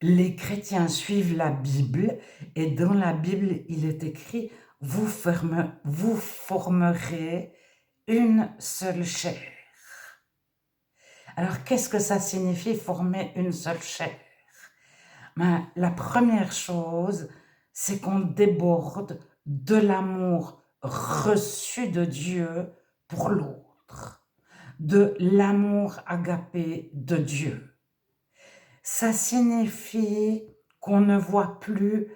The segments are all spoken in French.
les chrétiens suivent la Bible et dans la Bible, il est écrit: vous formerez une seule chair. Alors, qu'est-ce que ça signifie former une seule chair? Ben, la première chose, c'est qu'on déborde de l'amour reçu de Dieu pour l'autre, de l'amour agapé de Dieu. Ça signifie qu'on ne voit plus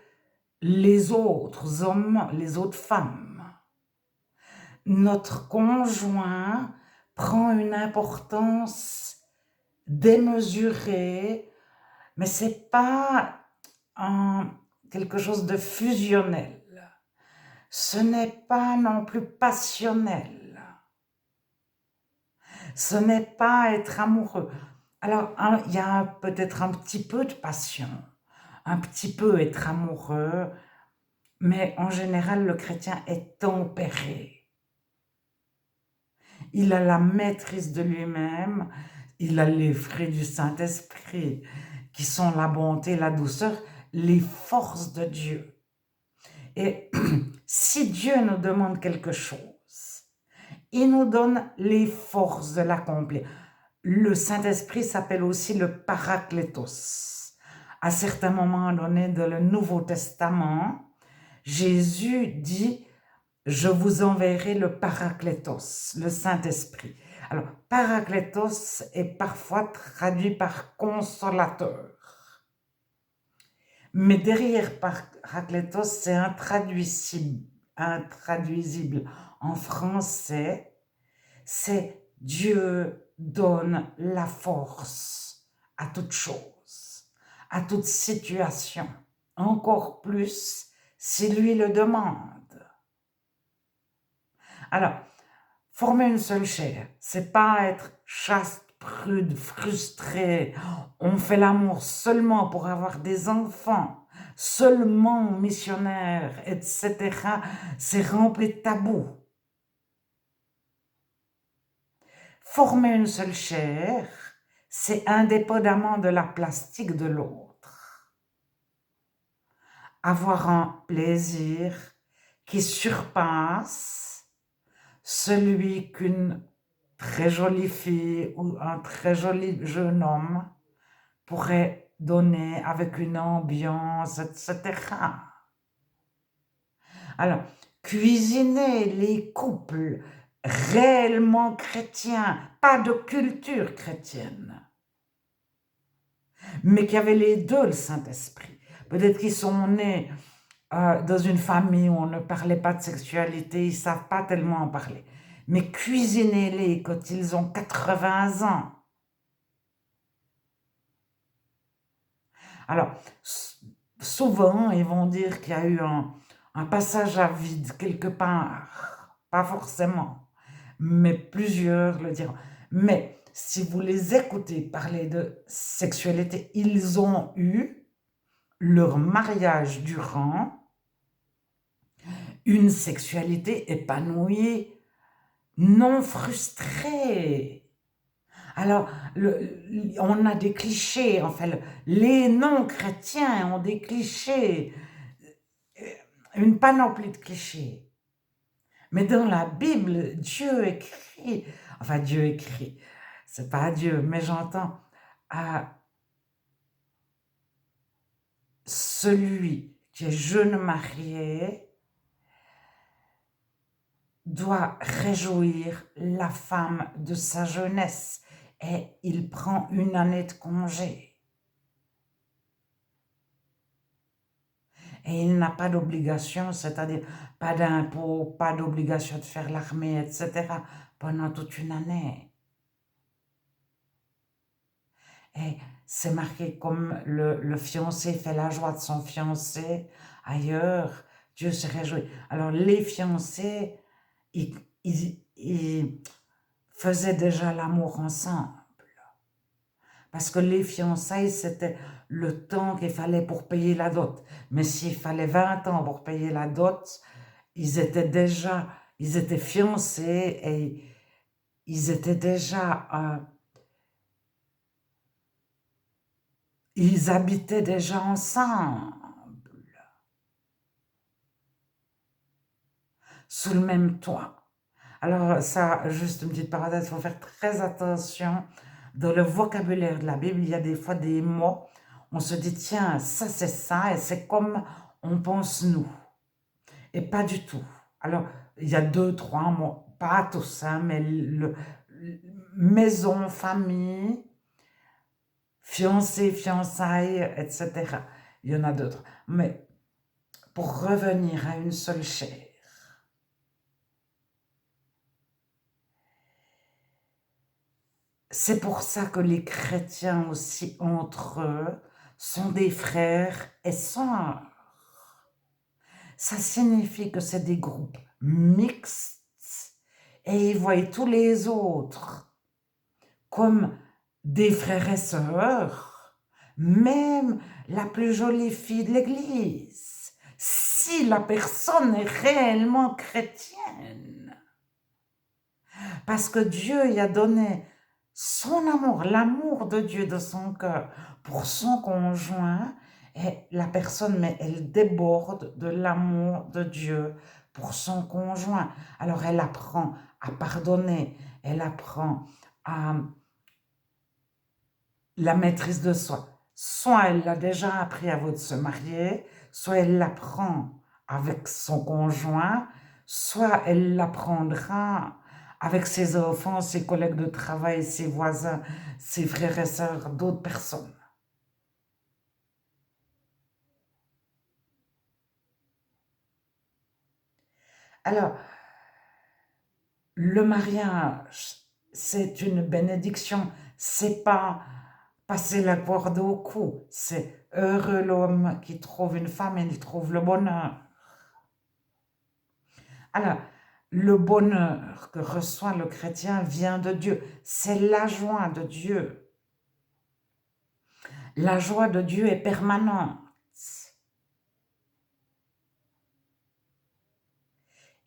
les autres hommes, les autres femmes. Notre conjoint prend une importance démesurée, mais c'est pas quelque chose de fusionnel. Ce n'est pas non plus passionnel. Ce n'est pas être amoureux. Alors, il y a peut-être un petit peu de passion, un petit peu être amoureux, mais en général, le chrétien est tempéré. Il a la maîtrise de lui-même, il a les fruits du Saint-Esprit, qui sont la bonté, la douceur, les forces de Dieu. Et si Dieu nous demande quelque chose, il nous donne les forces de l'accomplir. Le Saint-Esprit s'appelle aussi le Parakletos. À certains moments donnés dans le Nouveau Testament, Jésus dit: je vous enverrai le Parakletos, le Saint-Esprit. Alors, Parakletos est parfois traduit par consolateur. Mais derrière Parakletos, c'est intraduisible en français. C'est Dieu donne la force à toute chose, à toute situation, encore plus si lui le demande. Alors, former une seule chair, c'est pas être chaste, prude, frustré. On fait l'amour seulement pour avoir des enfants, seulement missionnaire, etc. C'est rempli de tabous. Former une seule chair, c'est indépendamment de la plastique de l'autre. Avoir un plaisir qui surpasse celui qu'une très jolie fille ou un très joli jeune homme pourrait donner avec une ambiance, etc. Alors, cuisiner les couples réellement chrétiens, pas de culture chrétienne, mais qui avaient les deux le Saint-Esprit. Peut-être qu'ils sont nés dans une famille où on ne parlait pas de sexualité, ils ne savent pas tellement en parler. Mais cuisinez-les quand ils ont 80 ans. Alors, souvent, ils vont dire qu'il y a eu un passage à vide quelque part. Pas forcément, mais plusieurs le diront. Mais si vous les écoutez parler de sexualité, ils ont eu leur mariage durant une sexualité épanouie, non frustrée. Alors, on a des clichés, enfin, les non-chrétiens ont des clichés, une panoplie de clichés. Mais dans la Bible, Dieu écrit, c'est pas Dieu, mais j'entends, celui qui est jeune marié doit réjouir la femme de sa jeunesse et il prend une année de congé. Et il n'a pas d'obligation, c'est-à-dire pas d'impôt, pas d'obligation de faire l'armée, etc. pendant toute une année. Et c'est marqué comme le fiancé fait la joie de son fiancé, ailleurs, Dieu se réjouit. Alors les fiancés, ils faisaient déjà l'amour ensemble. Parce que les fiançailles, c'était le temps qu'il fallait pour payer la dot. Mais s'il fallait 20 ans pour payer la dot, ils étaient fiancés et ils étaient déjà Ils habitaient déjà ensemble, sous le même toit. Alors ça, juste une petite parenthèse, il faut faire très attention. Dans le vocabulaire de la Bible, il y a des fois des mots, on se dit, tiens, ça c'est ça, et c'est comme on pense nous. Et pas du tout. Alors, il y a deux, trois mots, pas tous, hein, mais maison, famille, fiancé, fiançailles, etc. Il y en a d'autres. Mais pour revenir à une seule chair, c'est pour ça que les chrétiens aussi, entre eux, sont des frères et sœurs. Ça signifie que c'est des groupes mixtes et ils voient tous les autres comme des frères et sœurs, même la plus jolie fille de l'église, si la personne est réellement chrétienne. Parce que Dieu y a donné son amour, l'amour de Dieu de son cœur pour son conjoint, et la personne, mais elle déborde de l'amour de Dieu pour son conjoint. Alors elle apprend à pardonner, elle apprend à la maîtrise de soi. Soit elle l'a déjà appris avant de se marier, soit elle l'apprend avec son conjoint, soit elle l'apprendra avec ses enfants, ses collègues de travail, ses voisins, ses frères et sœurs, d'autres personnes. Alors, le mariage, c'est une bénédiction, c'est pas passer la corde au cou, c'est heureux l'homme qui trouve une femme et il trouve le bonheur. Alors, le bonheur que reçoit le chrétien vient de Dieu. C'est la joie de Dieu. La joie de Dieu est permanente.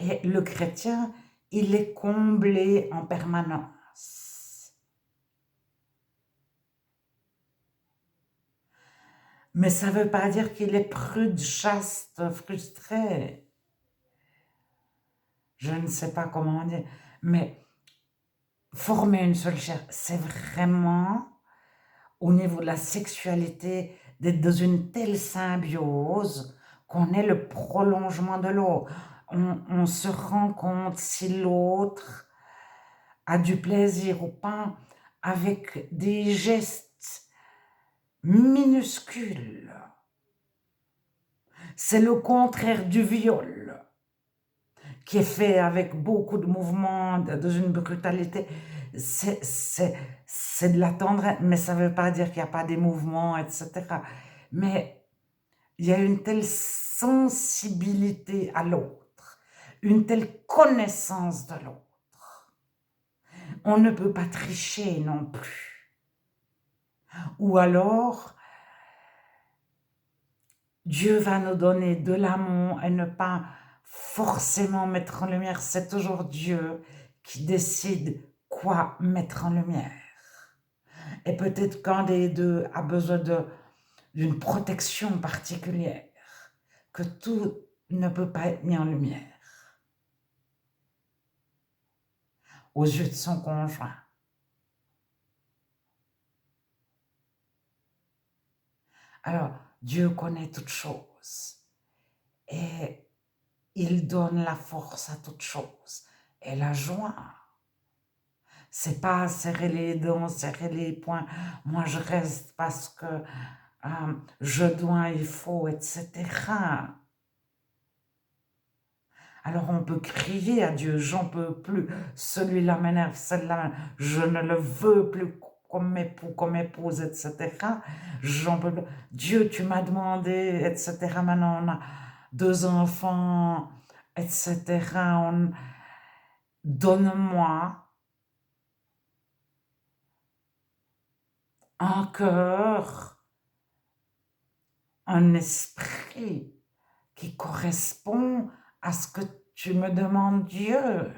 Et le chrétien, il est comblé en permanence. Mais ça ne veut pas dire qu'il est prude, chaste, frustré. Je ne sais pas comment dire. Mais former une seule chair, c'est vraiment au niveau de la sexualité, d'être dans une telle symbiose qu'on est le prolongement de l'autre. On se rend compte si l'autre a du plaisir ou pas avec des gestes minuscules. C'est le contraire du viol, qui est fait avec beaucoup de mouvements, dans une brutalité. C'est de la tendresse, mais ça ne veut pas dire qu'il n'y a pas des mouvements, etc. Mais il y a une telle sensibilité à l'autre, une telle connaissance de l'autre. On ne peut pas tricher non plus. Ou alors, Dieu va nous donner de l'amour et ne pas forcément mettre en lumière. C'est toujours Dieu qui décide quoi mettre en lumière. Et peut-être qu'un des deux a besoin d'une protection particulière, que tout ne peut pas être mis en lumière aux yeux de son conjoint. Alors, Dieu connaît toutes choses et il donne la force à toutes choses et la joie. C'est pas serrer les dents, serrer les poings. Moi, je reste parce que je dois, il faut, etc. Alors on peut crier à Dieu, j'en peux plus, celui-là m'énerve, celle-là, je ne le veux plus comme époux, comme épouse, etc. J'en peux plus. Dieu, tu m'as demandé, etc. Maintenant, on a deux enfants, etc. Donne-moi un cœur, un esprit qui correspond à ce que tu me demandes, Dieu.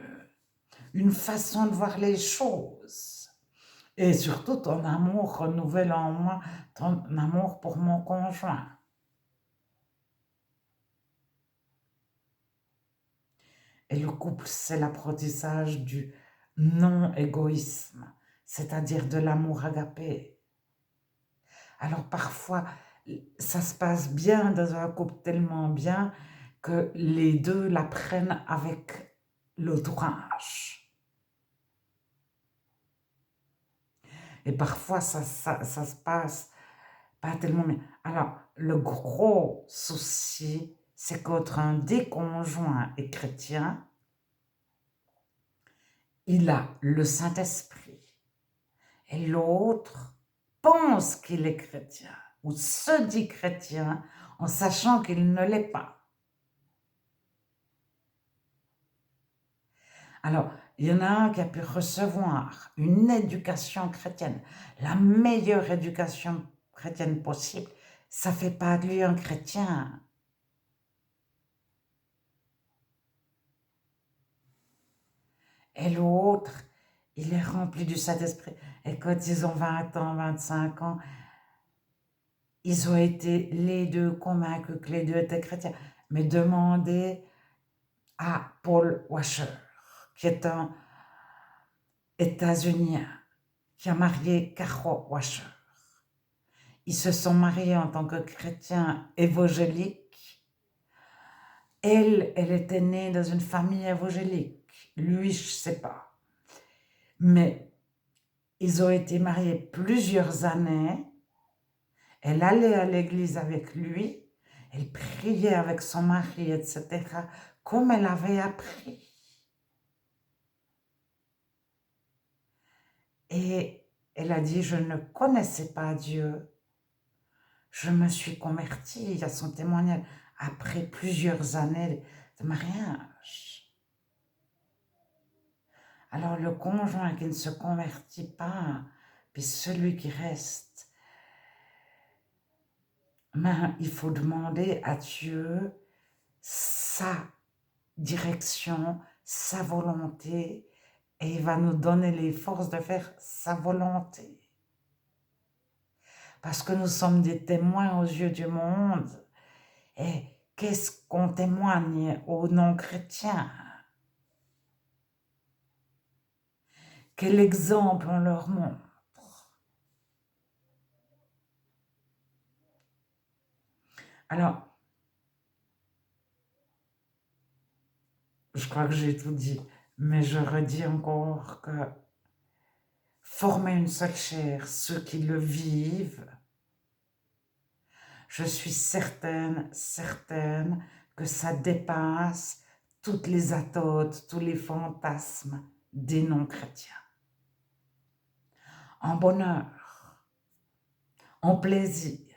Une façon de voir les choses, Et surtout ton amour renouvelle en moi ton amour pour mon conjoint. Et le couple, c'est l'apprentissage du non-égoïsme, c'est-à-dire de l'amour agapé. Alors parfois, ça se passe bien dans un couple tellement bien que les deux la prennent avec l'entourage. Et parfois, ça se passe pas tellement bien. Alors, le gros souci, c'est qu'entre un des conjoints est chrétien, il a le Saint-Esprit. Et l'autre pense qu'il est chrétien ou se dit chrétien en sachant qu'il ne l'est pas. Alors, il y en a un qui a pu recevoir une éducation chrétienne, la meilleure éducation chrétienne possible. Ça ne fait pas de lui un chrétien. Et l'autre, il est rempli du Saint-Esprit. Et quand ils ont 20 ans, 25 ans, ils ont été les deux convaincus que les deux étaient chrétiens. Mais demandez à Paul Washer, qui est un États-Unien, qui a marié Caro Washer. Ils se sont mariés en tant que chrétiens évangéliques. Elle était née dans une famille évangélique. Lui, je ne sais pas. Mais ils ont été mariés plusieurs années. Elle allait à l'église avec lui. Elle priait avec son mari, etc. Comme elle avait appris. Et elle a dit, je ne connaissais pas Dieu. Je me suis convertie, il y a son témoignage, après plusieurs années de mariage. Alors le conjoint qui ne se convertit pas, puis celui qui reste, mais il faut demander à Dieu sa direction, sa volonté, et il va nous donner les forces de faire sa volonté. Parce que nous sommes des témoins aux yeux du monde. Et qu'est-ce qu'on témoigne aux non-chrétiens? Quel exemple on leur montre? Alors, je crois que j'ai tout dit, mais je redis encore que former une seule chair, ceux qui le vivent, je suis certaine que ça dépasse toutes les attentes, tous les fantasmes des non-chrétiens. En bonheur, en plaisir,